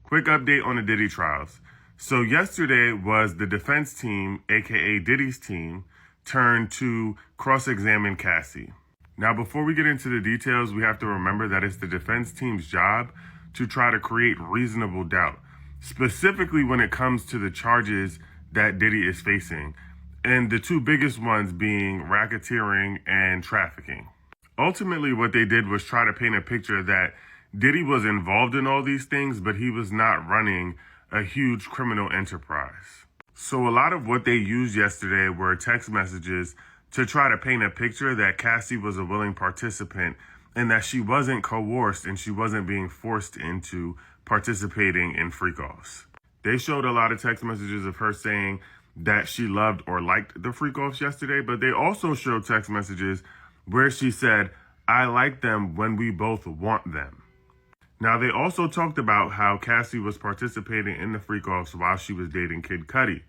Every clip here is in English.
Quick update on the Diddy trials. So yesterday was the defense team, aka Diddy's team, turn to cross-examine Cassie. Now, before we get into the details, we have to remember that it's the defense team's job to try to create reasonable doubt, specifically when it comes to the charges that Diddy is facing, and the two biggest ones being racketeering and trafficking. Ultimately, what they did was try to paint a picture that Diddy was involved in all these things, but he was not running a huge criminal enterprise. So a lot of what they used yesterday were text messages to try to paint a picture that Cassie was a willing participant and that she wasn't coerced and she wasn't being forced into participating in freak-offs. They showed a lot of text messages of her saying that she loved or liked the freak-offs yesterday, but they also showed text messages where she said, "I like them when we both want them." Now, they also talked about how Cassie was participating in the freak-offs while she was dating Kid Cudi.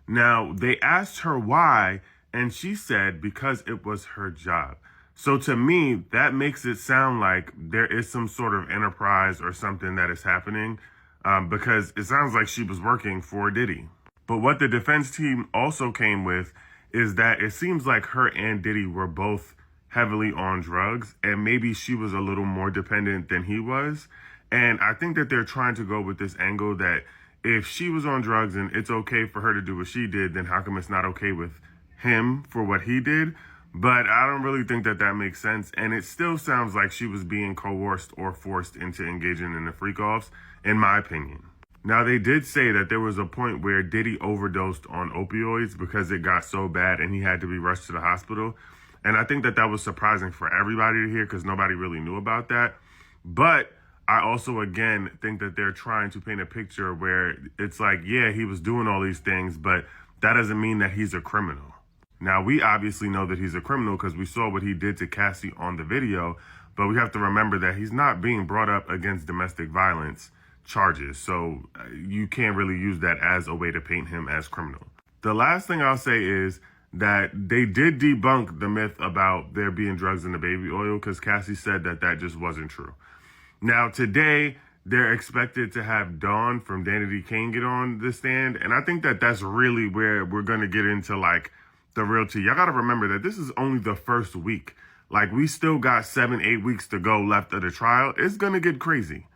Now, they asked her why, and she said because it was her job. So to me, that makes it sound like there is some sort of enterprise or something that is happening, because it sounds like she was working for Diddy. But what the defense team also came with is that it seems like her and Diddy were both heavily on drugs, and maybe she was a little more dependent than he was. And I think that they're trying to go with this angle that if she was on drugs and it's okay for her to do what she did, then how come it's not okay with him for what he did? But I don't really think that that makes sense. And it still sounds like she was being coerced or forced into engaging in the freak-offs, in my opinion. Now, they did say that there was a point where Diddy overdosed on opioids because it got so bad and he had to be rushed to the hospital. And I think that that was surprising for everybody to hear because nobody really knew about that. But I also, again, think that they're trying to paint a picture where it's like, yeah, he was doing all these things, but that doesn't mean that he's a criminal. Now, we obviously know that he's a criminal because we saw what he did to Cassie on the video, but we have to remember that he's not being brought up against domestic violence charges. So you can't really use that as a way to paint him as criminal. The last thing I'll say is that they did debunk the myth about there being drugs in the baby oil because Cassie said that that just wasn't true. Now, today, they're expected to have Dawn from Danity Kane get on the stand, and I think that that's really where we're going to get into, like, the real tea. Y'all got to remember that this is only the first week. Like, we still got 7-8 weeks to go left of the trial. It's going to get crazy.